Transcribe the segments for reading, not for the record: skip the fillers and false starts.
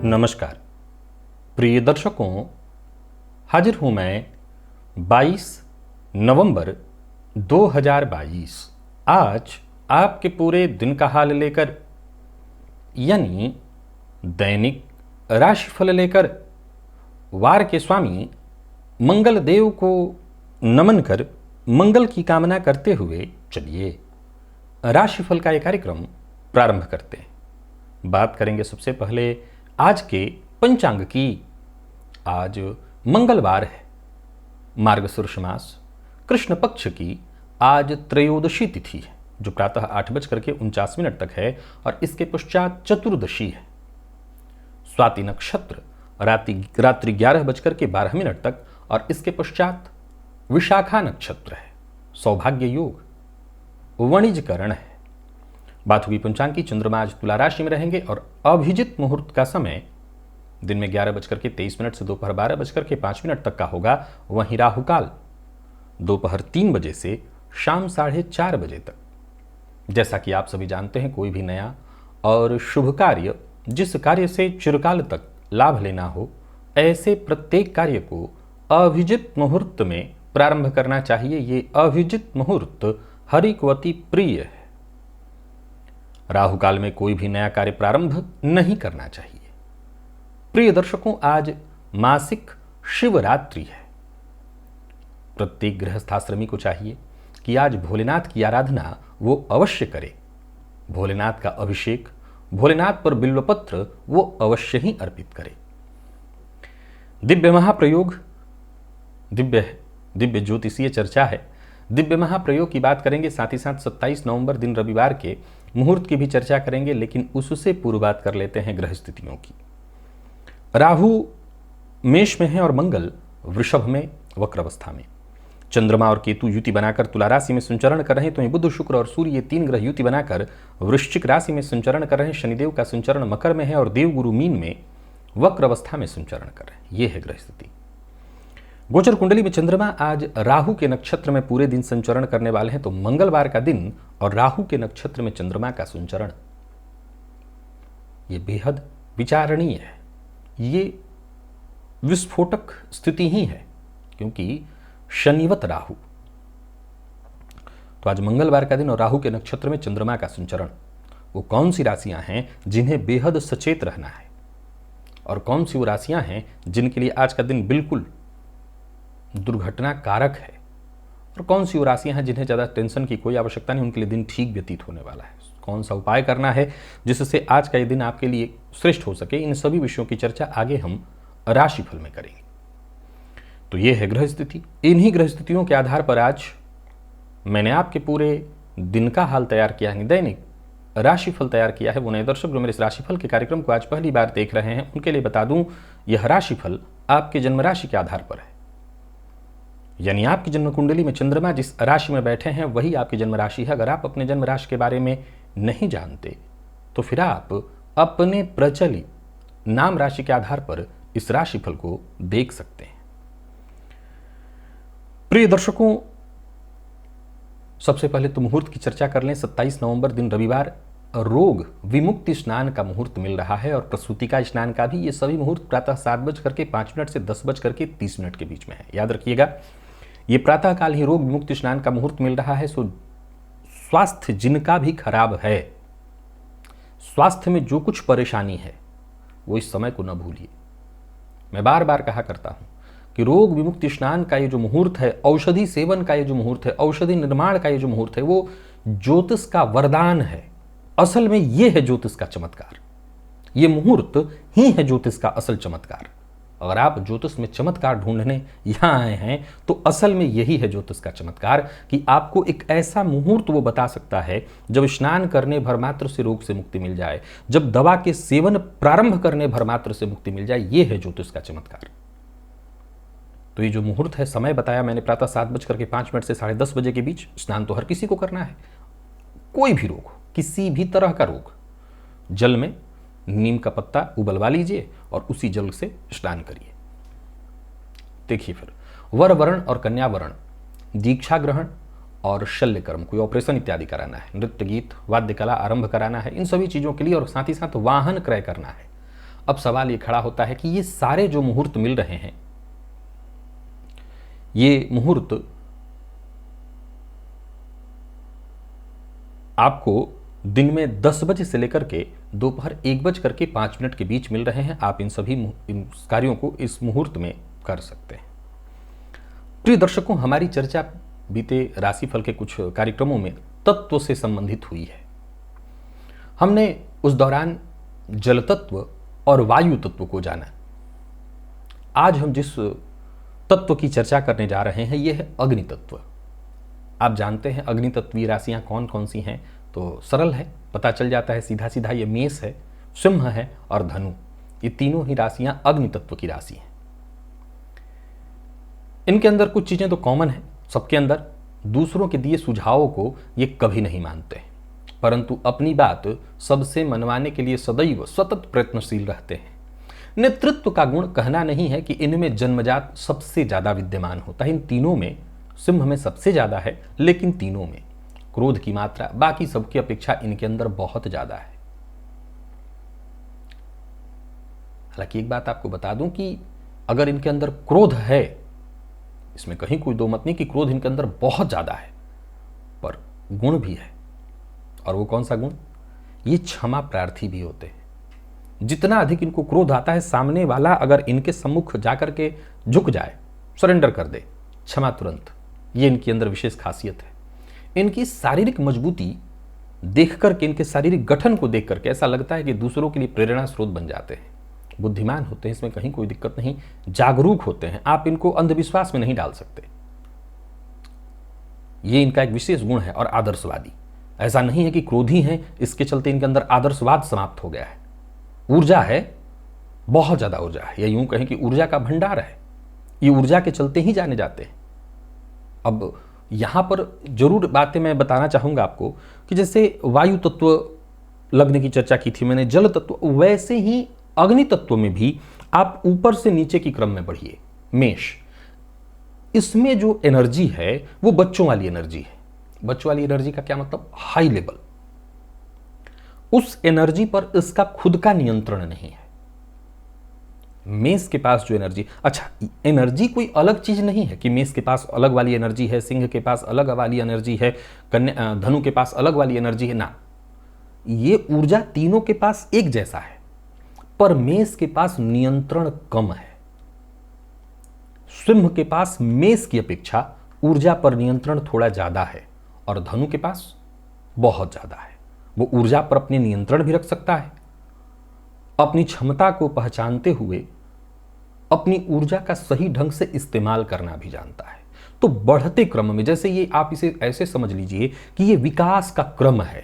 नमस्कार प्रिय दर्शकों, हाजिर हूं मैं 22 नवंबर 2022 आज आपके पूरे दिन का हाल लेकर, यानी दैनिक राशिफल लेकर वार के स्वामी मंगल देव को नमन कर मंगल की कामना करते हुए चलिए राशिफल का यह कार्यक्रम प्रारंभ करते हैं। बात करेंगे सबसे पहले आज के पंचांग की। आज मंगलवार है, मार्गशीर्ष मास कृष्ण पक्ष की आज त्रयोदशी तिथि है, जो प्रातः 8:49 तक है और इसके पश्चात चतुर्दशी है। स्वाति नक्षत्र रात्रि 11:12 तक और इसके पश्चात विशाखा नक्षत्र है। सौभाग्य योग वणिजकरण है। बात हुई पंचांग की। चंद्रमा आज तुला राशि में रहेंगे और अभिजित मुहूर्त का समय दिन में 11:23 से दोपहर 12:05 तक का होगा। वहीं राहुकाल दोपहर 3 बजे से शाम 4:30 बजे तक। जैसा कि आप सभी जानते हैं, कोई भी नया और शुभ कार्य, जिस कार्य से चिरकाल तक लाभ लेना हो, ऐसे प्रत्येक कार्य को अभिजित मुहूर्त में प्रारंभ करना चाहिए। ये अभिजित मुहूर्त हरिकवती प्रिय है। राहुकाल में कोई भी नया कार्य प्रारंभ नहीं करना चाहिए। प्रिय दर्शकों, आज मासिक शिवरात्रि है। प्रत्येक गृहस्थाश्रमी को चाहिए कि आज भोलेनाथ की आराधना वो अवश्य करे। भोलेनाथ का अभिषेक, भोलेनाथ पर बिल्वपत्र वो अवश्य ही अर्पित करे। दिव्य महाप्रयोग, दिव्य ज्योतिषीय चर्चा है। दिव्य महाप्रयोग की बात करेंगे, साथ ही साथ 27 नवंबर दिन रविवार के मुहूर्त की भी चर्चा करेंगे, लेकिन उससे पूर्व बात कर लेते हैं ग्रह स्थितियों की। राहु मेष में है और मंगल वृषभ में वक्र अवस्था में। चंद्रमा और केतु युति बनाकर तुला राशि में संचरण कर रहे हैं, तो बुध, शुक्र और सूर्य ये 3 ग्रह युति बनाकर वृश्चिक राशि में संचरण कर रहे हैं। शनिदेव का संचरण मकर में है और देवगुरु मीन में वक्र अवस्था में संचरण कर रहे हैं। ये है ग्रह स्थिति। गोचर कुंडली में चंद्रमा आज राहु के नक्षत्र में पूरे दिन संचरण करने वाले हैं, तो मंगलवार का दिन और राहु के नक्षत्र में चंद्रमा का संचरण ये बेहद विचारणीय है। ये विस्फोटक स्थिति ही है, क्योंकि शनिवत राहु। तो आज मंगलवार का दिन और राहु के नक्षत्र में चंद्रमा का संचरण। वो कौन सी राशियां हैं जिन्हें बेहद सचेत रहना है, और कौन सी वो राशियां हैं जिनके लिए आज का दिन बिल्कुल दुर्घटना कारक है, और कौन सी वो राशियां हैं जिन्हें ज़्यादा टेंशन की कोई आवश्यकता नहीं, उनके लिए दिन ठीक व्यतीत होने वाला है। कौन सा उपाय करना है जिससे आज का ये दिन आपके लिए श्रेष्ठ हो सके, इन सभी विषयों की चर्चा आगे हम राशिफल में करेंगे। तो ये है ग्रह स्थिति। इन्हीं ग्रह स्थितियों के आधार पर आज मैंने आपके पूरे दिन का हाल तैयार किया है, दैनिक राशिफल तैयार किया है। वो नए दर्शक जो मेरे इस राशिफल के कार्यक्रम को आज पहली बार देख रहे हैं, उनके लिए बता दूं, यह राशिफल आपके जन्म राशि के आधार पर है। यानी आपकी जन्म कुंडली में चंद्रमा जिस राशि में बैठे हैं वही आपकी जन्म राशि है। अगर आप अपने जन्म राशि के बारे में नहीं जानते तो फिर आप अपने प्रचलित नाम राशि के आधार पर इस राशिफल को देख सकते हैं। प्रिय दर्शकों, सबसे पहले तो मुहूर्त की चर्चा कर लें। 27 नवंबर दिन रविवार रोग विमुक्ति स्नान का मुहूर्त मिल रहा है, और प्रसूति का स्नान का भी। ये सभी मुहूर्त प्रातः 7:05 से 10:30 के बीच में है। याद रखिएगा, ये प्रातःकाल ही रोग विमुक्ति स्नान का मुहूर्त मिल रहा है। सो स्वास्थ्य जिनका भी खराब है, स्वास्थ्य में जो कुछ परेशानी है, वो इस समय को न भूलिए। मैं बार बार कहा करता हूं कि रोग विमुक्ति स्नान का ये जो मुहूर्त है, औषधि सेवन का ये जो मुहूर्त है, औषधि निर्माण का ये जो मुहूर्त है, वो ज्योतिष का वरदान है। असल में ये है ज्योतिष का चमत्कार। ये मुहूर्त ही है ज्योतिष का असल चमत्कार। अगर आप ज्योतिष में चमत्कार ढूंढने यहाँ आए हैं तो असल में यही है ज्योतिष का चमत्कार कि आपको एक ऐसा मुहूर्त वो बता सकता है जब स्नान करने भर मात्र से रोग से मुक्ति मिल जाए, जब दवा के सेवन प्रारंभ करने भर मात्र से मुक्ति मिल जाए। ये है ज्योतिष का चमत्कार। तो ये जो मुहूर्त है, समय बताया मैंने, प्रातः 7:05 से 10:30 बजे के बीच। स्नान तो हर किसी को करना है, कोई भी रोग हो, किसी भी तरह का रोग, जल में नीम का पत्ता उबलवा लीजिए और उसी जल से स्नान करिए। देखिए फिर वर वर्ण और कन्या वर्ण, दीक्षा ग्रहण और शल्य कर्म, कोई ऑपरेशन इत्यादि कराना है, नृत्य गीत वाद्य कला आरंभ कराना है, इन सभी चीज़ों के लिए, और साथ ही साथ वाहन क्रय करना है। अब सवाल ये खड़ा होता है कि ये सारे जो मुहूर्त मिल रहे हैं, ये मुहूर्त आपको दिन में 10 बजे से लेकर के दोपहर 1:05 के बीच मिल रहे हैं। आप इन सभी इन कार्यों को इस मुहूर्त में कर सकते हैं। प्रिय दर्शकों, हमारी चर्चा बीते राशिफल के कुछ कार्यक्रमों में तत्व से संबंधित हुई है। हमने उस दौरान जल तत्व और वायु तत्व को जाना। आज हम जिस तत्व की चर्चा करने जा रहे हैं यह है अग्नि तत्व। आप जानते हैं अग्नि तत्वीय राशियां कौन कौन सी हैं, तो सरल है, पता चल जाता है सीधा सीधा। ये मेष है, सिंह है और धनु, ये तीनों ही राशियां अग्नि तत्व की राशि हैं। इनके अंदर कुछ चीजें तो कॉमन है सबके अंदर। दूसरों के दिए सुझावों को ये कभी नहीं मानते, परंतु अपनी बात सबसे मनवाने के लिए सदैव सतत प्रयत्नशील रहते हैं। नेतृत्व का गुण कहना नहीं है कि इनमें जन्मजात सबसे ज्यादा विद्यमान होता है। इन तीनों में, सिंह में सबसे ज्यादा है, लेकिन तीनों में क्रोध की मात्रा बाकी सबकी अपेक्षा इनके अंदर बहुत ज्यादा है। हालांकि एक बात आपको बता दूं कि अगर इनके अंदर क्रोध है, इसमें कहीं कोई दो मत नहीं कि क्रोध इनके अंदर बहुत ज्यादा है, पर गुण भी है। और वो कौन सा गुण? ये क्षमा प्रार्थी भी होते हैं। जितना अधिक इनको क्रोध आता है, सामने वाला अगर इनके सम्मुख जाकर के झुक जाए, सरेंडर कर दे, क्षमा तुरंत, ये इनके अंदर विशेष खासियत है। इनकी शारीरिक मजबूती देख करके, इनके शारीरिक गठन को देख करके ऐसा लगता है कि दूसरों के लिए प्रेरणा स्रोत बन जाते हैं। बुद्धिमान होते हैं, इसमें कहीं कोई दिक्कत नहीं, जागरूक होते हैं, आप इनको अंधविश्वास में नहीं डाल सकते। ये इनका एक विशेष गुण है। और आदर्शवादी, ऐसा नहीं है कि क्रोधी हैं इसके चलते इनके अंदर आदर्शवाद समाप्त हो गया है। ऊर्जा है, बहुत ज्यादा ऊर्जा है, या यूं कहें कि ऊर्जा का भंडार है। ये ऊर्जा के चलते ही जाने जाते हैं। अब यहां पर जरूर बातें मैं बताना चाहूंगा आपको कि जैसे वायु तत्व लगने की चर्चा की थी मैंने, जल तत्व, वैसे ही अग्नि तत्व में भी आप ऊपर से नीचे की क्रम में बढ़िए। मेष, इसमें जो एनर्जी है वो बच्चों वाली एनर्जी है। बच्चों वाली एनर्जी का क्या मतलब? High level. उस एनर्जी पर इसका खुद का नियंत्रण नहीं है। मेष के पास जो एनर्जी, अच्छा, एनर्जी कोई अलग चीज नहीं है कि मेष के पास अलग वाली एनर्जी है, सिंह के पास अलग वाली एनर्जी है, कन्या धनु के पास अलग वाली एनर्जी है, ना। ये ऊर्जा तीनों के पास एक जैसा है, पर मेष के पास नियंत्रण कम है। सिंह के पास मेष की अपेक्षा ऊर्जा पर नियंत्रण थोड़ा ज्यादा है, और धनु के पास बहुत ज्यादा है। वो ऊर्जा पर अपने नियंत्रण भी रख सकता है, अपनी क्षमता को पहचानते हुए अपनी ऊर्जा का सही ढंग से इस्तेमाल करना भी जानता है। तो बढ़ते क्रम में, जैसे ये, आप इसे ऐसे समझ लीजिए कि ये विकास का क्रम है।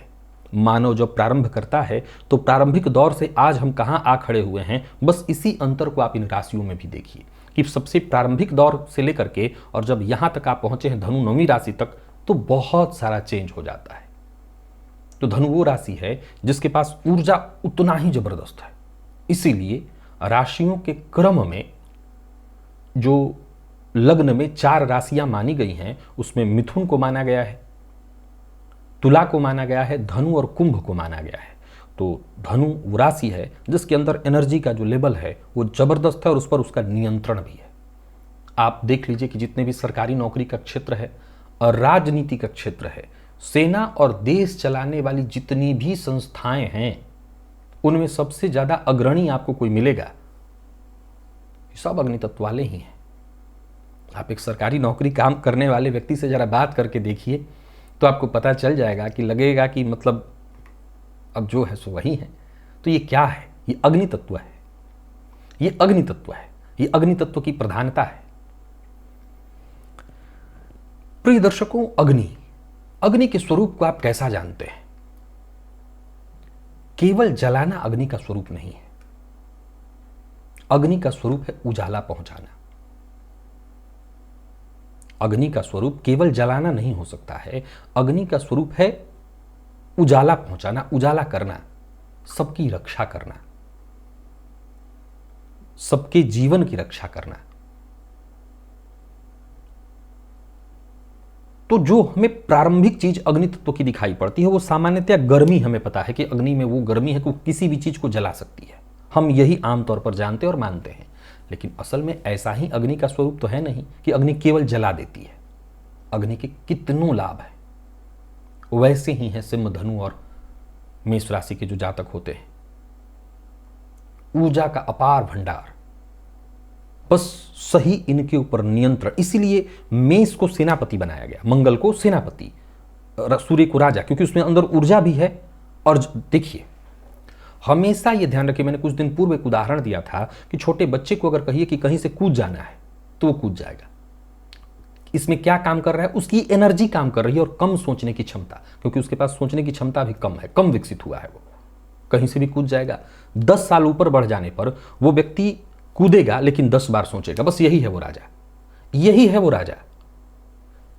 मानव जब प्रारंभ करता है तो प्रारंभिक दौर से आज हम कहां आ खड़े हुए हैं, बस इसी अंतर को आप इन राशियों में भी देखिए कि सबसे प्रारंभिक दौर से लेकर के और जब यहां तक आप पहुंचे हैं धनु 9वीं राशि तक, तो बहुत सारा चेंज हो जाता है। तो धनु वो राशि है जिसके पास ऊर्जा उतना ही जबरदस्त है। इसीलिए राशियों के क्रम में जो लग्न में 4 राशियां मानी गई हैं, उसमें मिथुन को माना गया है, तुला को माना गया है, धनु और कुंभ को माना गया है। तो धनु वो राशि है जिसके अंदर एनर्जी का जो लेवल है वो जबरदस्त है और उस पर उसका नियंत्रण भी है। आप देख लीजिए कि जितने भी सरकारी नौकरी का क्षेत्र है और राजनीति का क्षेत्र है, सेना और देश चलाने वाली जितनी भी संस्थाएं हैं, उनमें सबसे ज्यादा अग्रणी आपको कोई मिलेगा, सब अग्नि तत्व वाले ही हैं। आप एक सरकारी नौकरी काम करने वाले व्यक्ति से जरा बात करके देखिए तो आपको पता चल जाएगा कि लगेगा कि मतलब अब जो है सो वही है। तो ये क्या है? ये अग्नि तत्व है। ये अग्नि तत्व है। ये अग्नि तत्व की प्रधानता है। प्रिय दर्शकों, अग्नि के स्वरूप को आप कैसा जानते हैं? केवल जलाना अग्नि का स्वरूप नहीं है। अग्नि का स्वरूप है उजाला पहुंचाना। अग्नि का स्वरूप केवल जलाना नहीं हो सकता है। अग्नि का स्वरूप है उजाला पहुंचाना, उजाला करना, सबकी रक्षा करना, सबके जीवन की रक्षा करना। तो जो हमें प्रारंभिक चीज अग्नि तत्व की दिखाई पड़ती है वो सामान्यतया गर्मी। हमें पता है कि अग्नि में वो गर्मी है कि वो किसी भी चीज को जला सकती है। हम यही आमतौर पर जानते और मानते हैं, लेकिन असल में ऐसा ही अग्नि का स्वरूप तो है नहीं कि अग्नि केवल जला देती है। अग्नि के कितनों लाभ हैं। वैसे ही हैं सिंह, धनु और मेष राशि के जो जातक होते हैं। ऊर्जा का अपार भंडार, बस सही इनके ऊपर नियंत्रण। इसीलिए मेष को सेनापति बनाया गया, मंगल को सेनापति, सूर्य को राजा, क्योंकि उसमें अंदर ऊर्जा भी है। और देखिए, हमेशा ये ध्यान रखिए, मैंने कुछ दिन पूर्व एक उदाहरण दिया था कि छोटे बच्चे को अगर कहिए कि कहीं से कूद जाना है तो वो कूद जाएगा। इसमें क्या काम कर रहा है? उसकी एनर्जी काम कर रही है और कम सोचने की क्षमता, क्योंकि उसके पास सोचने की क्षमता भी कम है, कम विकसित हुआ है। वो कहीं से भी कूद जाएगा। 10 साल ऊपर बढ़ जाने पर वो व्यक्ति कूदेगा लेकिन 10 बार सोचेगा। बस यही है वो राजा, यही है वो राजा।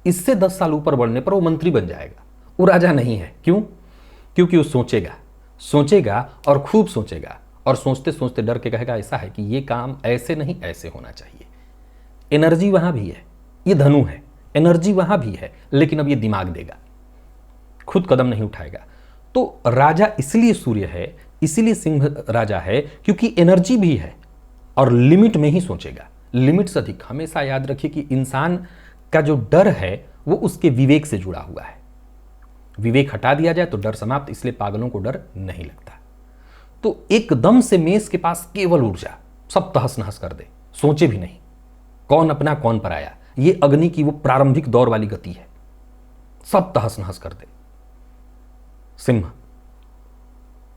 इससे 10 साल ऊपर बढ़ने पर वो मंत्री बन जाएगा, वो राजा नहीं है। क्यों? क्योंकि वो सोचेगा और खूब सोचेगा, और सोचते सोचते डर के कहेगा ऐसा है कि ये काम ऐसे नहीं ऐसे होना चाहिए। एनर्जी वहां भी है, ये धनु है, एनर्जी वहां भी है, लेकिन अब ये दिमाग देगा, खुद कदम नहीं उठाएगा। तो राजा इसलिए सूर्य है, इसीलिए सिंह राजा है, क्योंकि एनर्जी भी है और लिमिट में ही सोचेगा, लिमिट से अधिक। हमेशा याद रखिए कि इंसान का जो डर है वो उसके विवेक से जुड़ा हुआ है। विवेक हटा दिया जाए तो डर समाप्त, इसलिए पागलों को डर नहीं लगता। तो एकदम से मेष के पास केवल ऊर्जा, सब तहस नहस कर दे, सोचे भी नहीं, कौन अपना कौन पराया। ये अग्नि की वो प्रारंभिक दौर वाली गति है, सब तहस नहस कर दे। सिंह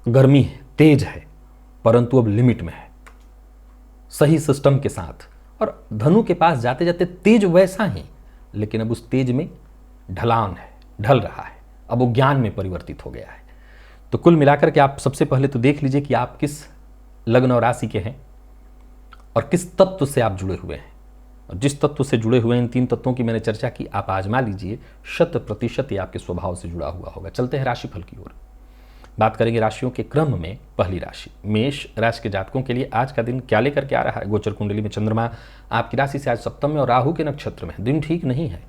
गर्मी है, तेज है, परंतु अब लिमिट में है, सही सिस्टम के साथ। और धनु के पास जाते जाते तेज वैसा ही, लेकिन अब उस तेज में ढलान है, ढल रहा है, अब वो ज्ञान में परिवर्तित हो गया है। तो कुल मिलाकर के आप सबसे पहले तो देख लीजिए कि आप किस लग्न और राशि के हैं और किस तत्व से आप जुड़े हुए हैं। और जिस तत्व से जुड़े हुए हैं, इन 3 तत्वों की मैंने चर्चा की, आप आजमा लीजिए, 100% ये आपके स्वभाव से जुड़ा हुआ होगा। चलते हैं राशिफल की ओर। बात करेंगे राशियों के क्रम में। पहली राशि मेष राशि के जातकों के लिए आज का दिन क्या लेकर के आ रहा है? गोचर कुंडली में चंद्रमा आपकी राशि से आज सप्तम में और राहु के नक्षत्र में। दिन ठीक नहीं है।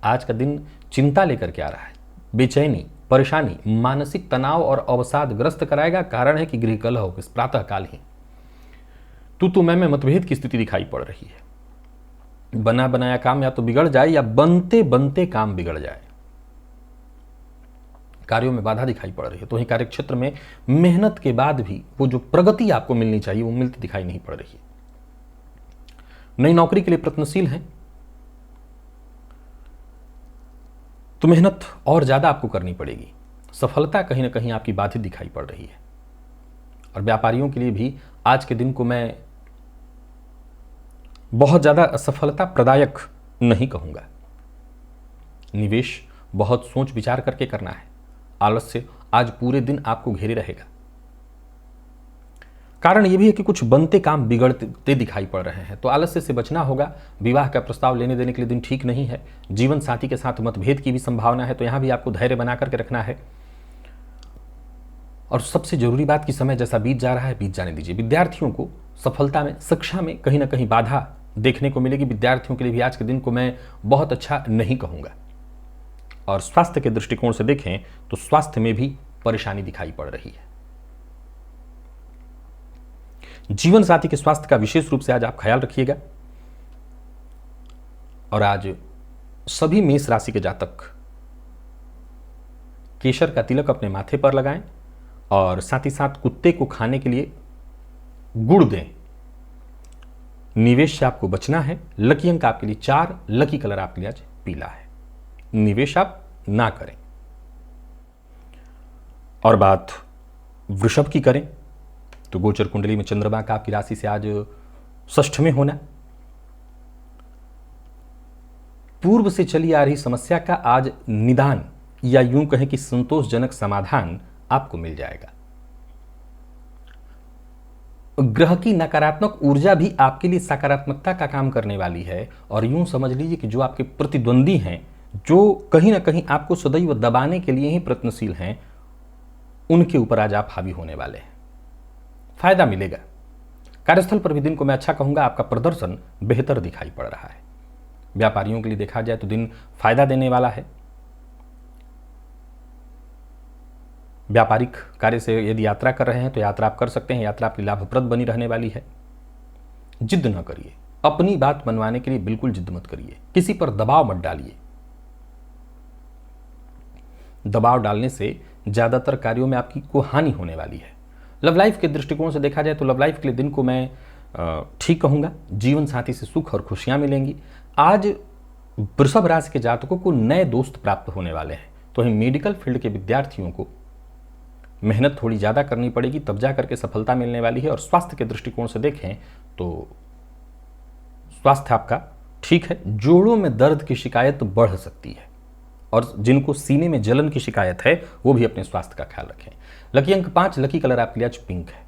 आज का दिन चिंता लेकर के आ रहा है, बेचैनी, परेशानी, मानसिक तनाव और अवसाद ग्रस्त कराएगा। कारण है कि गृह कलह हो, इस प्रातःकाल ही तू मैं में मतभेद की स्थिति दिखाई पड़ रही है। बना बनाया काम या तो बिगड़ जाए या बनते बनते काम बिगड़ जाए। कार्यों में बाधा दिखाई पड़ रही है। तो वहीं कार्यक्षेत्र में मेहनत के बाद भी वो जो प्रगति आपको मिलनी चाहिए वो मिलती दिखाई नहीं पड़ रही है। नई नौकरी के लिए प्रयत्नशील हैं तो मेहनत और ज्यादा आपको करनी पड़ेगी। सफलता कहीं ना कहीं आपकी बाधित दिखाई पड़ रही है। और व्यापारियों के लिए भी आज के दिन को मैं बहुत ज्यादा सफलता प्रदायक नहीं कहूंगा। निवेश बहुत सोच विचार करके करना है। आलस्य आज पूरे दिन आपको घेरे रहेगा। कारण यह भी है कि कुछ बनते काम बिगड़ते दिखाई पड़ रहे हैं, तो आलस्य से बचना होगा। विवाह का प्रस्ताव लेने देने के लिए दिन ठीक नहीं है। जीवन साथी के साथ मतभेद की भी संभावना है, तो यहां भी आपको धैर्य बना करके रखना है। और सबसे जरूरी बात कि समय जैसा बीत जा रहा है बीत जाने दीजिए। विद्यार्थियों को सफलता में, शिक्षा में कहीं ना कहीं बाधा देखने को मिलेगी। विद्यार्थियों के लिए भी आज के दिन को मैं बहुत अच्छा नहीं कहूंगा। और स्वास्थ्य के दृष्टिकोण से देखें तो स्वास्थ्य में भी परेशानी दिखाई पड़ रही है। जीवन साथी के स्वास्थ्य का विशेष रूप से आज आप ख्याल रखिएगा। और आज सभी मेष राशि के जातक केसर का तिलक अपने माथे पर लगाएं और साथ ही साथ कुत्ते को खाने के लिए गुड़ दें। निवेश से आपको बचना है। लकी अंक आपके लिए 4, लकी कलर आपके लिए आज पीला है। निवेश आप ना करें। और बात वृषभ की करें तो गोचर कुंडली में चंद्रमा का आपकी राशि से आज षष्ठ में होना, पूर्व से चली आ रही समस्या का आज निदान या यूं कहें कि संतोषजनक समाधान आपको मिल जाएगा। ग्रह की नकारात्मक ऊर्जा भी आपके लिए सकारात्मकता का काम करने वाली है, और यूं समझ लीजिए कि जो आपके प्रतिद्वंदी हैं, जो कहीं ना कहीं आपको सदैव दबाने के लिए ही प्रयत्नशील हैं, उनके ऊपर आज आप हावी होने वाले हैं। फायदा मिलेगा। कार्यस्थल पर भी दिन को मैं अच्छा कहूंगा, आपका प्रदर्शन बेहतर दिखाई पड़ रहा है। व्यापारियों के लिए देखा जाए तो दिन फायदा देने वाला है। व्यापारिक कार्य से यदि यात्रा कर रहे हैं तो यात्रा आप कर सकते हैं, यात्रा आपकी लाभप्रद बनी रहने वाली है। जिद न करिए, अपनी बात मनवाने के लिए बिल्कुल जिद मत करिए, किसी पर दबाव मत डालिए। दबाव डालने से ज्यादातर कार्यों में आपकी को हानि होने वाली है। लव लाइफ के दृष्टिकोण से देखा जाए तो लव लाइफ के लिए दिन को मैं ठीक कहूंगा। जीवन साथी से सुख और खुशियां मिलेंगी। आज वृषभ राशि के जातकों को नए दोस्त प्राप्त होने वाले हैं। तो वहीं मेडिकल फील्ड के विद्यार्थियों को मेहनत थोड़ी ज़्यादा करनी पड़ेगी, तब जा करके सफलता मिलने वाली है। और स्वास्थ्य के दृष्टिकोण से देखें तो स्वास्थ्य आपका ठीक है। जोड़ों में दर्द की शिकायत बढ़ सकती है, और जिनको सीने में जलन की शिकायत है वो भी अपने स्वास्थ्य का ख्याल रखें। लकी अंक 5, लकी कलर आपके लिए आज पिंक है।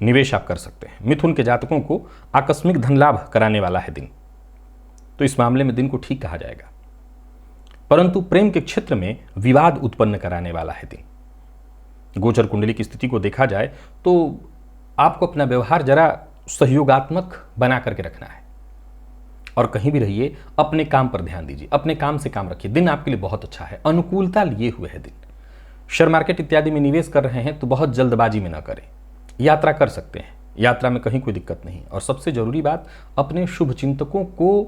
निवेश आप कर सकते हैं। मिथुन के जातकों को आकस्मिक धन लाभ कराने वाला है दिन, तो इस मामले में दिन को ठीक कहा जाएगा। परंतु प्रेम के क्षेत्र में विवाद उत्पन्न कराने वाला है दिन। गोचर कुंडली की स्थिति को देखा जाए तो आपको अपना व्यवहार जरा सहयोगात्मक बना करके रखना है, और कहीं भी रहिए अपने काम पर ध्यान दीजिए, अपने काम से काम रखिए। दिन आपके लिए बहुत अच्छा है, अनुकूलता लिए हुए है दिन। शेयर मार्केट इत्यादि में निवेश कर रहे हैं तो बहुत जल्दबाजी में न करें। यात्रा कर सकते हैं, यात्रा में कहीं कोई दिक्कत नहीं। और सबसे जरूरी बात, अपने शुभ चिंतकों को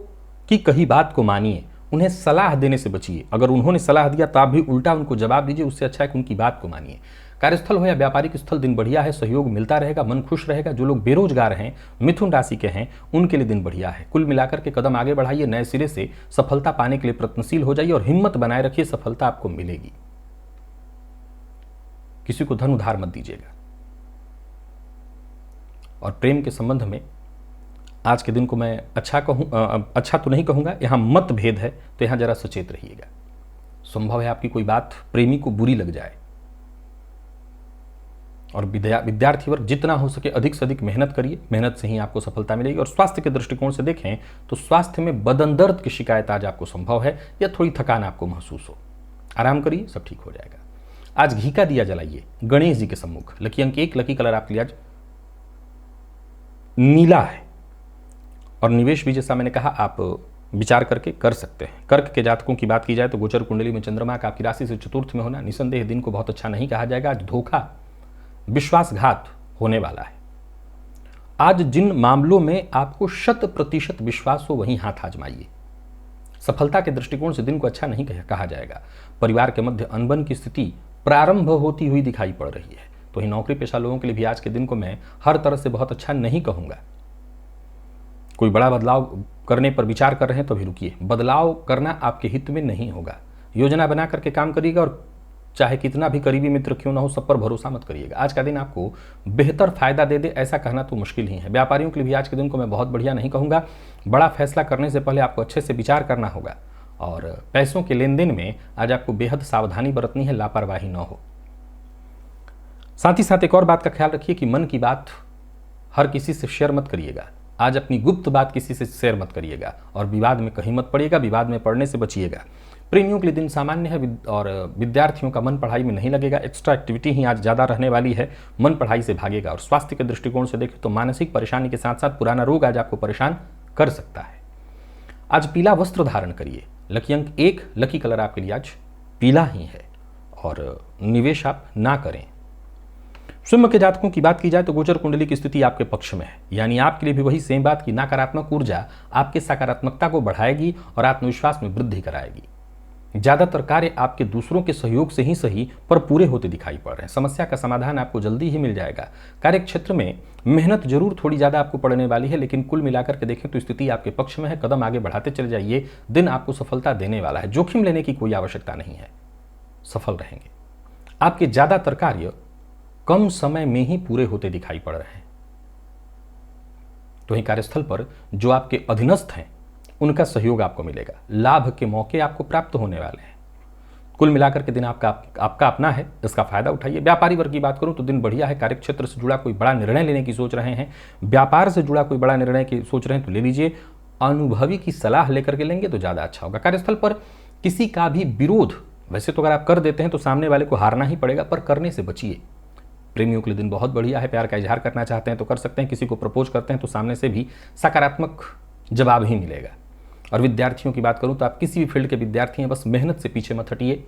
की कही बात को मानिए, उन्हें सलाह देने से बचिए। अगर उन्होंने सलाह दिया तो आप भी उल्टा उनको जवाब दीजिए, उससे अच्छा है कि उनकी बात को मानिए। कार्यस्थल हो या व्यापारिक स्थल, दिन बढ़िया है, सहयोग मिलता रहेगा, मन खुश रहेगा। जो लोग बेरोजगार हैं, मिथुन राशि के हैं, उनके लिए दिन बढ़िया है। कुल मिलाकर के कदम आगे बढ़ाइए, नए सिरे से सफलता पाने के लिए प्रयत्नशील हो जाइए और हिम्मत बनाए रखिए, सफलता आपको मिलेगी। किसी को धन उधार मत दीजिएगा। और प्रेम के संबंध में आज के दिन को मैं अच्छा कहूँ, अच्छा तो नहीं कहूँगा, यहाँ मतभेद है तो यहाँ जरा सचेत रहिएगा। संभव है आपकी कोई बात प्रेमी को बुरी लग जाए। और विद्यार्थी वर्ग जितना हो सके अधिक से अधिक मेहनत करिए, मेहनत से ही आपको सफलता मिलेगी। और स्वास्थ्य के दृष्टिकोण से देखें तो स्वास्थ्य में बदन दर्द की शिकायत आज आपको संभव है, या थोड़ी थकान आपको महसूस हो। आराम करिए, सब ठीक हो जाएगा। आज घी का दिया जलाइए गणेश जी के सम्मुख। लकी अंक 1, लकी कलर आपके लिए आज नीला है। और निवेश भी जैसा मैंने कहा आप विचार करके कर सकते हैं। कर्क के जातकों की बात की जाए तो गोचर कुंडली में चंद्रमा का आपकी राशि से चतुर्थ में होना निसंदेह दिन को बहुत अच्छा नहीं कहा जाएगा। आज धोखा, विश्वासघात होने वाला है। आज जिन मामलों में आपको 100% विश्वास हो वहीं हाथ आजमाइए। सफलता के दृष्टिकोण से दिन को अच्छा नहीं कहा जाएगा। परिवार के मध्य अनबन की स्थिति प्रारंभ होती हुई दिखाई पड़ रही है। तो ही नौकरी पेशा लोगों के लिए भी आज के दिन को मैं हर तरह से बहुत अच्छा नहीं कहूंगा। कोई बड़ा बदलाव करने पर विचार कर रहे हैं तो भी रुकिए, बदलाव करना आपके हित में नहीं होगा। योजना बना करके काम करिएगा, और चाहे कितना भी करीबी मित्र क्यों ना हो, सब पर भरोसा मत करिएगा। आज का दिन आपको बेहतर फायदा दे दे ऐसा कहना तो मुश्किल ही है। व्यापारियों के लिए भी आज के दिन को मैं बहुत बढ़िया नहीं कहूँगा। बड़ा फैसला करने से पहले आपको अच्छे से विचार करना होगा, और पैसों के लेन देन में आज आपको बेहद सावधानी बरतनी है, लापरवाही न हो। साथ ही साथ एक और बात का ख्याल रखिए कि मन की बात हर किसी से शेयर मत करिएगा। आज अपनी गुप्त बात किसी से शेयर मत करिएगा, और विवाद में कहीं मत पड़िएगा, विवाद में पड़ने से बचिएगा। प्रेमियों के लिए दिन सामान्य है, और विद्यार्थियों का मन पढ़ाई में नहीं लगेगा। एक्स्ट्रा एक्टिविटी ही आज ज़्यादा रहने वाली है, मन पढ़ाई से भागेगा। और स्वास्थ्य के दृष्टिकोण से देखें तो मानसिक परेशानी के साथ साथ पुराना रोग आज आपको परेशान कर सकता है। आज पीला वस्त्र धारण करिए। लकी अंक 1, लकी कलर आपके लिए आज पीला ही है। और निवेश आप ना करें। सिंह के जातकों की बात की जाए तो गोचर कुंडली की स्थिति आपके पक्ष में है, यानी आपके लिए भी वही सेम बात की नकारात्मक ऊर्जा आपके सकारात्मकता को बढ़ाएगी और आत्मविश्वास में वृद्धि कराएगी। ज्यादातर कार्य आपके दूसरों के सहयोग से ही सही पर पूरे होते दिखाई पड़ रहे हैं। समस्या का समाधान आपको जल्दी ही मिल जाएगा। कार्य क्षेत्र में मेहनत जरूर थोड़ी ज्यादा आपको पड़ने वाली है, लेकिन कुल मिलाकर के देखें तो स्थिति आपके पक्ष में है। कदम आगे बढ़ाते चले जाइए, दिन आपको सफलता देने वाला है। जोखिम लेने की कोई आवश्यकता नहीं है, सफल रहेंगे। आपके ज्यादातर कार्य कम समय में ही पूरे होते दिखाई पड़ रहे हैं। तो वहीं कार्यस्थल पर जो आपके अधीनस्थ हैं उनका सहयोग आपको मिलेगा, लाभ के मौके आपको प्राप्त होने वाले हैं। कुल मिलाकर के दिन आपका अपना है, इसका फायदा उठाइए। व्यापारी वर्ग की बात करूं तो दिन बढ़िया है। कार्यक्षेत्र से जुड़ा कोई बड़ा निर्णय लेने की सोच रहे हैं, व्यापार से जुड़ा कोई बड़ा निर्णय की सोच रहे हैं तो ले लीजिए। अनुभवी की सलाह लेकर के लेंगे तो ज़्यादा अच्छा होगा। कार्यस्थल पर किसी का भी विरोध, वैसे तो अगर आप कर देते हैं तो सामने वाले को हारना ही पड़ेगा, पर करने से बचिए। प्रेमियों के लिए दिन बहुत बढ़िया है। प्यार का इजहार करना चाहते हैं तो कर सकते हैं, किसी को प्रपोज करते हैं तो सामने से भी सकारात्मक जवाब ही मिलेगा। और विद्यार्थियों की बात करूं तो आप किसी भी फील्ड के विद्यार्थी हैं, बस मेहनत से पीछे मत हटिए।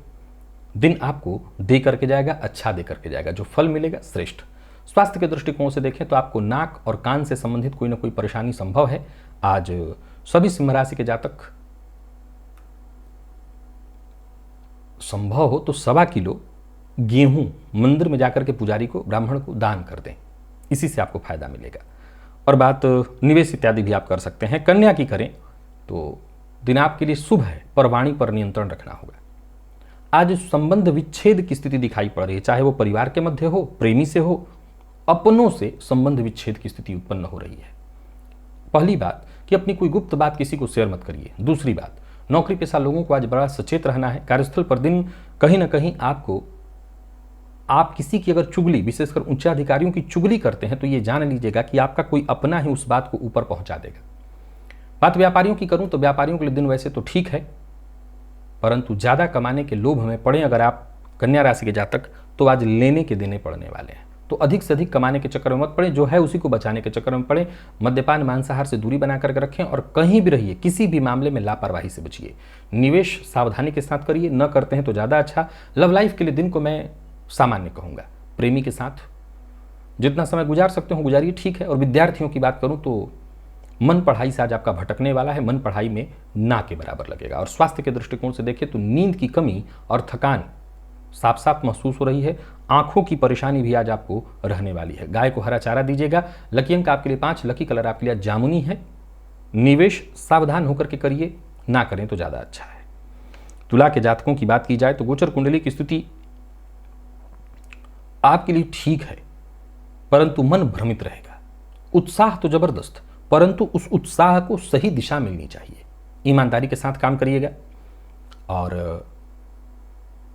दिन आपको दे करके जाएगा, अच्छा दे करके जाएगा, जो फल मिलेगा श्रेष्ठ। स्वास्थ्य के दृष्टिकोण से देखें तो आपको नाक और कान से संबंधित कोई ना कोई परेशानी संभव है। आज सभी सिंह राशि के जातक संभव हो तो 1.25 किलो गेहूं मंदिर में जाकर के पुजारी को, ब्राह्मण को दान कर दें, इसी से आपको फायदा मिलेगा। और बात निवेश इत्यादि भी आप कर सकते हैं। कन्या की करें तो दिन आपके लिए शुभ है, पर वाणी पर नियंत्रण रखना होगा। आज संबंध विच्छेद की स्थिति दिखाई पड़ रही है, चाहे वो परिवार के मध्य हो, प्रेमी से हो, अपनों से संबंध विच्छेद की स्थिति उत्पन्न हो रही है। पहली बात कि अपनी कोई गुप्त बात किसी को शेयर मत करिए। दूसरी बात, नौकरी पेशा लोगों को आज बड़ा सचेत रहना है। कार्यस्थल पर दिन कहीं ना कहीं आप किसी की अगर चुगली, विशेषकर उच्च अधिकारियों की चुगली करते हैं तो ये जान लीजिएगा कि आपका कोई अपना ही उस बात को ऊपर पहुंचा देगा। बात व्यापारियों की करूं तो व्यापारियों के लिए दिन वैसे तो ठीक है, परंतु ज़्यादा कमाने के लोभ में पड़े अगर आप कन्या राशि के जातक तो आज लेने के देने पड़ने वाले हैं। तो अधिक से अधिक कमाने के चक्कर में मत पड़े, जो है उसी को बचाने के चक्कर में पड़े। मद्यपान मांसाहार से दूरी बना करके रखें और कहीं भी रहिए, किसी भी मामले में लापरवाही से बचिए। निवेश सावधानी के साथ करिए, न करते हैं तो ज़्यादा अच्छा। लव लाइफ के लिए दिन को मैं सामान्य कहूँगा। प्रेमी के साथ जितना समय गुजार सकते हो गुजारिए, ठीक है। और विद्यार्थियों की बात करूँ तो मन पढ़ाई से आज आपका भटकने वाला है, मन पढ़ाई में ना के बराबर लगेगा। और स्वास्थ्य के दृष्टिकोण से देखें तो नींद की कमी और थकान साफ साफ महसूस हो रही है। आंखों की परेशानी भी आज आपको रहने वाली है। गाय को हरा चारा दीजिएगा। लकी अंक आपके लिए 5, लकी कलर आपके लिए जामुनी है। निवेश सावधान होकर के करिए, ना करें तो ज़्यादा अच्छा है। तुला के जातकों की बात की जाए तो गोचर कुंडली की स्थिति आपके लिए ठीक है, परंतु मन भ्रमित रहेगा। उत्साह तो जबरदस्त, परंतु उस उत्साह को सही दिशा मिलनी चाहिए। ईमानदारी के साथ काम करिएगा और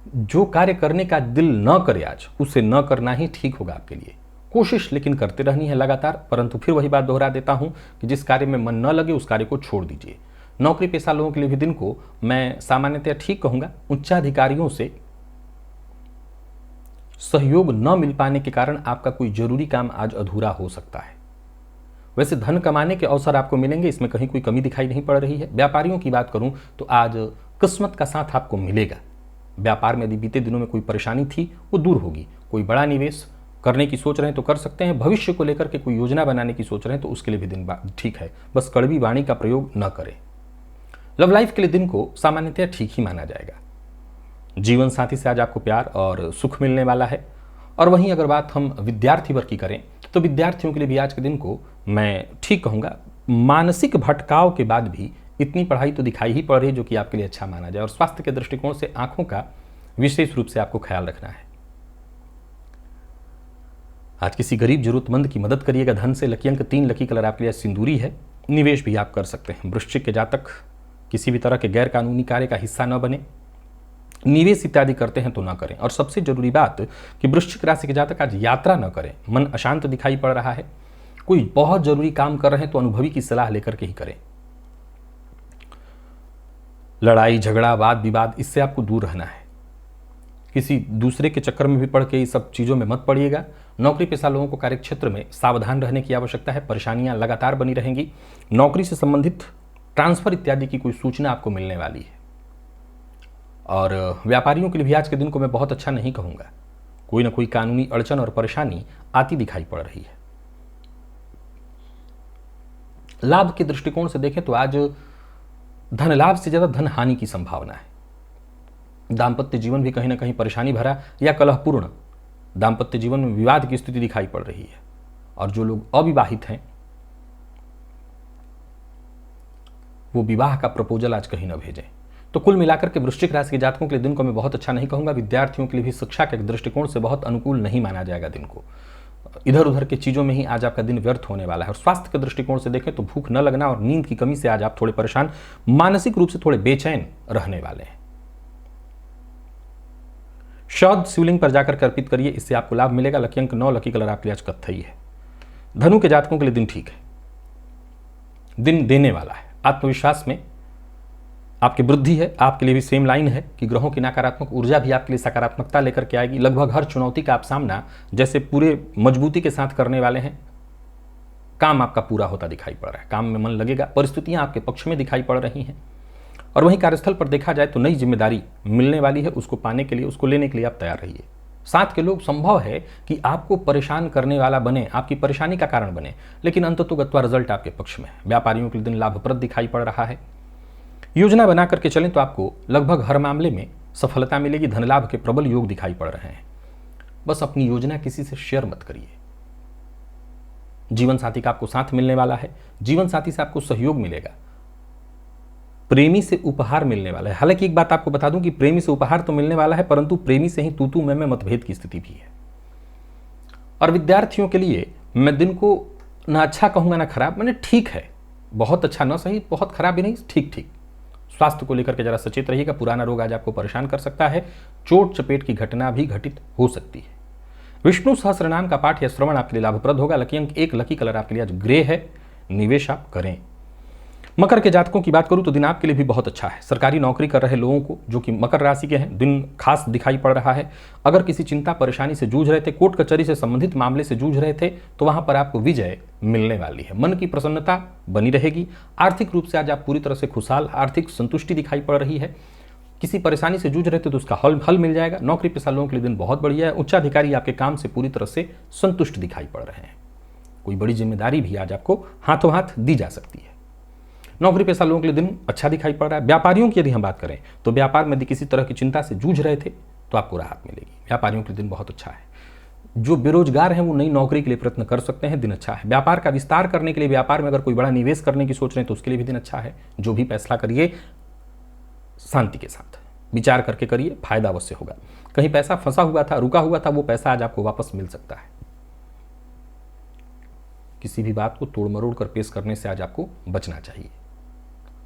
जो कार्य करने का दिल न करे आज, उसे न करना ही ठीक होगा आपके लिए। कोशिश लेकिन करते रहनी है लगातार, परंतु फिर वही बात दोहरा देता हूं कि जिस कार्य में मन न लगे उस कार्य को छोड़ दीजिए। नौकरी पेशा लोगों के लिए भी दिन को मैं सामान्यतः ठीक कहूंगा। उच्चाधिकारियों से सहयोग न मिल पाने के कारण आपका कोई जरूरी काम आज अधूरा हो सकता है। वैसे धन कमाने के अवसर आपको मिलेंगे, इसमें कहीं कोई कमी दिखाई नहीं पड़ रही है। व्यापारियों की बात करूं तो आज किस्मत का साथ आपको मिलेगा। व्यापार में यदि बीते दिनों में कोई परेशानी थी वो दूर होगी। कोई बड़ा निवेश करने की सोच रहे हैं तो कर सकते हैं। भविष्य को लेकर के कोई योजना बनाने की सोच रहे हैं तो उसके लिए भी दिन ठीक है, बस कड़वी वाणी का प्रयोग न करें। लव लाइफ के लिए दिन को सामान्यतः ठीक ही माना जाएगा। जीवन साथी से आज आपको प्यार और सुख मिलने वाला है। और वहीं अगर बात हम विद्यार्थी वर्ग की करें तो विद्यार्थियों के लिए भी आज के दिन को मैं ठीक कहूँगा। मानसिक भटकाव के बाद भी इतनी पढ़ाई तो दिखाई ही पड़ रही जो कि आपके लिए अच्छा माना जाए। और स्वास्थ्य के दृष्टिकोण से आंखों का विशेष रूप से आपको ख्याल रखना है। आज किसी गरीब जरूरतमंद की मदद करिएगा धन से। लकी अंक 3, लकी कलर आपके लिए सिंदूरी है। निवेश भी आप कर सकते हैं। वृश्चिक के जातक किसी भी तरह के गैर कानूनी कार्य का हिस्सा न बने। निवेश इत्यादि करते हैं तो ना करें। और सबसे जरूरी बात कि वृश्चिक राशि के जातक आज यात्रा न करें। मन अशांत दिखाई पड़ रहा है। कोई बहुत जरूरी काम कर रहे हैं तो अनुभवी की सलाह लेकर के ही करें। लड़ाई झगड़ा वाद विवाद इससे आपको दूर रहना है। किसी दूसरे के चक्कर में भी पड़ के इस सब चीज़ों में मत पड़िएगा। नौकरी पेशा लोगों को कार्यक्षेत्र में सावधान रहने की आवश्यकता है। परेशानियां लगातार बनी रहेंगी। नौकरी से संबंधित ट्रांसफर इत्यादि की कोई सूचना आपको मिलने वाली है। और व्यापारियों के लिए भी आज के दिन को मैं बहुत अच्छा नहीं कहूँगा। कोई ना कोई कानूनी अड़चन और परेशानी आती दिखाई पड़ रही है। लाभ के दृष्टिकोण से देखें तो आज धन लाभ से ज़्यादा धन हानि की संभावना है। दाम्पत्य जीवन भी कहीं ना कहीं परेशानी भरा या कलहपूर्ण दाम्पत्य जीवन में विवाद की स्थिति दिखाई पड़ रही है। और जो लोग अविवाहित हैं वो विवाह का प्रपोजल आज कहीं ना भेजें। तो कुल मिलाकर के वृश्चिक राशि के जातकों के लिए दिन को मैं बहुत अच्छा नहीं कहूँगा। विद्यार्थियों के लिए भी शिक्षा के दृष्टिकोण से बहुत अनुकूल नहीं माना जाएगा दिन को। इधर उधर के चीज़ों में ही आज आपका दिन व्यर्थ होने वाला है। और स्वास्थ्य के दृष्टिकोण से देखें तो भूख न लगना और नींद की कमी से आज आप थोड़े परेशान, मानसिक रूप से थोड़े बेचैन रहने वाले हैं। शौद शिवलिंग पर जाकर अर्पित करिए, इससे आपको लाभ मिलेगा। लकी अंक 9, लकी कलर आपके लिए आज कत्थई है। धनु के जातकों के लिए दिन ठीक है, दिन देने वाला है। आत्मविश्वास में आपकी वृद्धि है। आपके लिए भी सेम लाइन है कि ग्रहों की नकारात्मक ऊर्जा भी आपके लिए सकारात्मकता लेकर के आएगी। लगभग हर चुनौती का आप सामना जैसे पूरे मजबूती के साथ करने वाले हैं। काम आपका पूरा होता दिखाई पड़ रहा है, काम में मन लगेगा, परिस्थितियां आपके पक्ष में दिखाई पड़ रही हैं। और वहीं कार्यस्थल पर देखा जाए तो नई जिम्मेदारी मिलने वाली है, उसको पाने के लिए, उसको लेने के लिए आप तैयार रहिए। साथ के लोग संभव है कि आपको परेशान करने वाला बने, आपकी परेशानी का कारण बने, लेकिन अंततोगत्वा रिजल्ट आपके पक्ष में है। व्यापारियों के लिए दिन लाभप्रद दिखाई पड़ रहा है। योजना बना करके चलें तो आपको लगभग हर मामले में सफलता मिलेगी। धन लाभ के प्रबल योग दिखाई पड़ रहे हैं। बस अपनी योजना किसी से शेयर मत करिए। जीवन साथी का आपको साथ मिलने वाला है। जीवन साथी से आपको सहयोग मिलेगा। प्रेमी से उपहार मिलने वाला है। हालांकि एक बात आपको बता दूं कि प्रेमी से उपहार तो मिलने वाला है, परंतु प्रेमी से ही तू मैं मतभेद की स्थिति भी है। और विद्यार्थियों के लिए मैं दिन को ना अच्छा कहूंगा ना खराब, मैंने ठीक है, बहुत अच्छा ना सही, बहुत खराब भी नहीं, ठीक ठीक। स्वास्थ्य को लेकर के जरा सचेत रहिएगा। पुराना रोग आज आपको परेशान कर सकता है। चोट चपेट की घटना भी घटित हो सकती है। विष्णु सहस्त्रनाम का पाठ या श्रवण आपके लिए लाभप्रद होगा। लकी अंक 1, लकी कलर आपके लिए आज ग्रे है। निवेश आप करें। मकर के जातकों की बात करूं तो दिन आपके लिए भी बहुत अच्छा है। सरकारी नौकरी कर रहे लोगों को, जो कि मकर राशि के हैं, दिन खास दिखाई पड़ रहा है। अगर किसी चिंता परेशानी से जूझ रहे थे, कोर्ट कचहरी से संबंधित मामले से जूझ रहे थे, तो वहां पर आपको विजय मिलने वाली है। मन की प्रसन्नता बनी रहेगी। आर्थिक रूप से आज आप पूरी तरह से खुशहाल, आर्थिक संतुष्टि दिखाई पड़ रही है। किसी परेशानी से जूझ रहे थे तो उसका हल मिल जाएगा। नौकरी पेशा लोगों के लिए दिन बहुत बढ़िया है। उच्चाधिकारी आपके काम से पूरी तरह से संतुष्ट दिखाई पड़ रहे हैं। कोई बड़ी जिम्मेदारी भी आज आपको हाथों हाथ दी जा सकती है। नौकरी पेशा लोगों के लिए दिन अच्छा दिखाई पड़ रहा है। व्यापारियों की यदि हम बात करें तो व्यापार में यदि किसी तरह की चिंता से जूझ रहे थे तो आपको राहत मिलेगी। व्यापारियों के लिए दिन बहुत अच्छा है। जो बेरोजगार हैं वो नई नौकरी के लिए प्रयत्न कर सकते हैं, दिन अच्छा है। व्यापार का विस्तार करने के लिए, व्यापार में अगर कोई बड़ा निवेश करने की सोच रहे हैं तो उसके लिए भी दिन अच्छा है। जो भी फैसला करिए शांति के साथ विचार करके करिए, फायदा अवश्य होगा। कहीं पैसा फंसा हुआ था, रुका हुआ था, वो पैसा आज आपको वापस मिल सकता है। किसी भी बात को तोड़ मरोड़ कर पेश करने से आज आपको बचना चाहिए।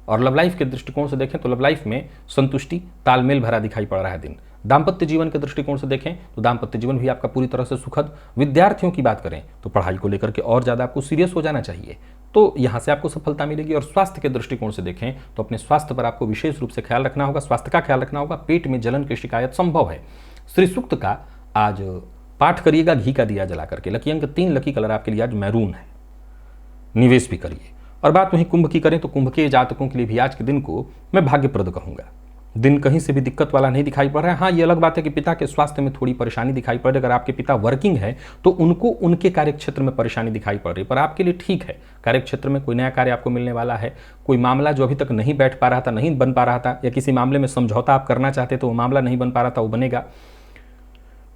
और लव लाइफ के दृष्टिकोण से देखें तो लव लाइफ में संतुष्टि, तालमेल भरा दिखाई पड़ रहा है दिन। दाम्पत्य जीवन के दृष्टिकोण से देखें तो दाम्पत्य जीवन भी आपका पूरी तरह से सुखद। विद्यार्थियों की बात करें तो पढ़ाई को लेकर के और ज़्यादा आपको सीरियस हो जाना चाहिए, तो यहाँ से आपको सफलता मिलेगी। और स्वास्थ्य के दृष्टिकोण से देखें तो अपने स्वास्थ्य पर आपको विशेष रूप से ख्याल रखना होगा। स्वास्थ्य का ख्याल रखना होगा। पेट में जलन की शिकायत संभव है। श्री सूक्त का आज पाठ करिएगा घी का दिया जला करके। लकी अंक 3, लकी कलर आपके लिए आज मैरून है। निवेश भी करिए। और बात वहीं कुंभ की करें तो कुंभ के जातकों के लिए भी आज के दिन को मैं भाग्यप्रद कहूंगा। दिन कहीं से भी दिक्कत वाला नहीं दिखाई पड़ रहा है। हाँ, ये अलग बात है कि पिता के स्वास्थ्य में थोड़ी परेशानी दिखाई पड़ रही है। अगर आपके पिता वर्किंग है तो उनको उनके कार्यक्षेत्र में परेशानी दिखाई पड़ रही है, पर आपके लिए ठीक है। कार्यक्षेत्र में कोई नया कार्य आपको मिलने वाला है। कोई मामला जो अभी तक नहीं बैठ पा रहा था, नहीं बन पा रहा था, या किसी मामले में समझौता आप करना चाहते तो वो मामला नहीं बन पा रहा था, वो बनेगा।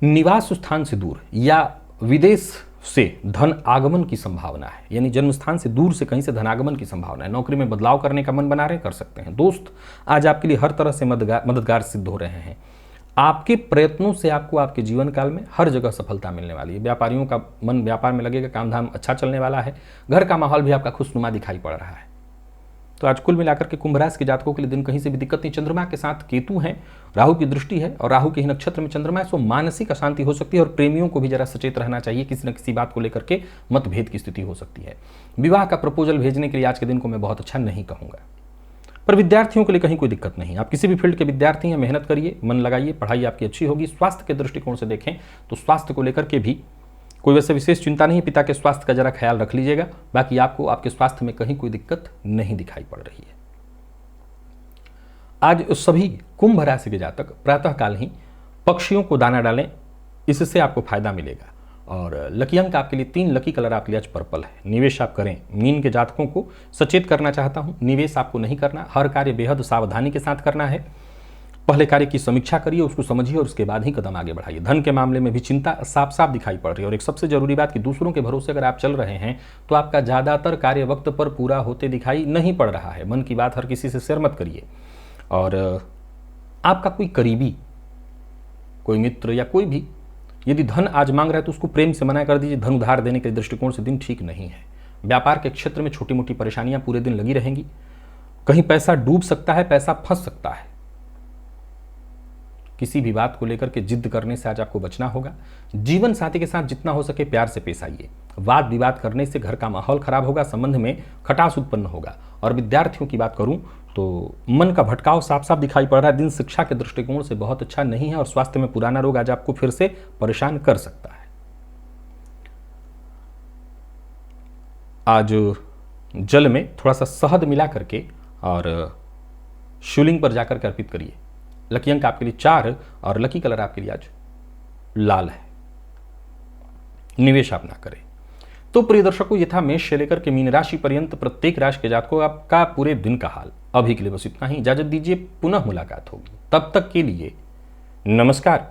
निवास स्थान से दूर या विदेश से धन आगमन की संभावना है, यानी जन्म स्थान से दूर से कहीं से धन आगमन की संभावना है। नौकरी में बदलाव करने का मन बना रहे, कर सकते हैं। दोस्त आज आपके लिए हर तरह से मददगार सिद्ध हो रहे हैं। आपके प्रयत्नों से आपको आपके जीवन काल में हर जगह सफलता मिलने वाली है। व्यापारियों का मन व्यापार में लगेगा, काम धाम अच्छा चलने वाला है। घर का माहौल भी आपका खुशनुमा दिखाई पड़ रहा है। तो आज कुल मिलाकर के कुंभ राशि के जातकों के लिए दिन कहीं से भी दिक्कत नहीं। चंद्रमा के साथ केतु हैं, राहु की दृष्टि है और राहु के ही नक्षत्र में चंद्रमा है, सो मानसिक अशांति हो सकती है। और प्रेमियों को भी जरा सचेत रहना चाहिए, किसी न किसी बात को लेकर के मतभेद की स्थिति हो सकती है। विवाह का प्रपोजल भेजने के लिए आज के दिन को मैं बहुत अच्छा नहीं कहूंगा। पर विद्यार्थियों के लिए कहीं कोई दिक्कत नहीं। आप किसी भी फील्ड के विद्यार्थी हैं, मेहनत करिए, मन लगाइए, पढ़ाई आपकी अच्छी होगी। स्वास्थ्य के दृष्टिकोण से देखें तो स्वास्थ्य को लेकर के भी कोई वैसे विशेष चिंता नहीं। पिता के स्वास्थ्य का जरा ख्याल रख लीजिएगा। बाकी आपको आपके स्वास्थ्य में कहीं कोई दिक्कत नहीं दिखाई पड़ रही है। आज सभी कुंभ राशि के जातक प्रातःकाल ही पक्षियों को दाना डालें, इससे आपको फायदा मिलेगा। और लकी अंक आपके लिए 3, लकी कलर आपके लिए आज पर्पल है। निवेश आप करें। मीन के जातकों को सचेत करना चाहता हूं, निवेश आपको नहीं करना। हर कार्य बेहद सावधानी के साथ करना है। पहले कार्य की समीक्षा करिए, उसको समझिए और उसके बाद ही कदम आगे बढ़ाइए। धन के मामले में भी चिंता साफ साफ दिखाई पड़ रही है। और एक सबसे जरूरी बात कि दूसरों के भरोसे अगर आप चल रहे हैं तो आपका ज़्यादातर कार्य वक्त पर पूरा होते दिखाई नहीं पड़ रहा है। मन की बात हर किसी से शेयर मत करिए। और आपका कोई करीबी, कोई मित्र या कोई भी यदि धन आज मांग रहा है तो उसको प्रेम से मना कर दीजिए। धन उधार देने के दृष्टिकोण से दिन ठीक नहीं है। व्यापार के क्षेत्र में छोटी मोटी परेशानियां पूरे दिन लगी रहेंगी। कहीं पैसा डूब सकता है, पैसा फंस सकता है। किसी भी बात को लेकर के जिद करने से आज आपको बचना होगा। जीवन साथी के साथ जितना हो सके प्यार से पेश आइए। वाद विवाद करने से घर का माहौल खराब होगा, संबंध में खटास उत्पन्न होगा। और विद्यार्थियों की बात करूं तो मन का भटकाव साफ साफ दिखाई पड़ रहा है। दिन शिक्षा के दृष्टिकोण से बहुत अच्छा नहीं है और स्वास्थ्य में पुराना रोग आज आपको फिर से परेशान कर सकता है। आज जल में थोड़ा सा शहद मिला करके और शिवलिंग पर जाकर के अर्पित करिए। लकी अंक आपके लिए 4 और लकी कलर आपके लिए आज लाल है। निवेश आप ना करें। तो प्रिय दर्शकों, ये था मेष से लेकर के मीन राशि पर्यंत प्रत्येक राशि के जातकों आपका पूरे दिन का हाल। अभी के लिए बस इतना ही। इजाजत दीजिए, पुनः मुलाकात होगी। तब तक के लिए नमस्कार।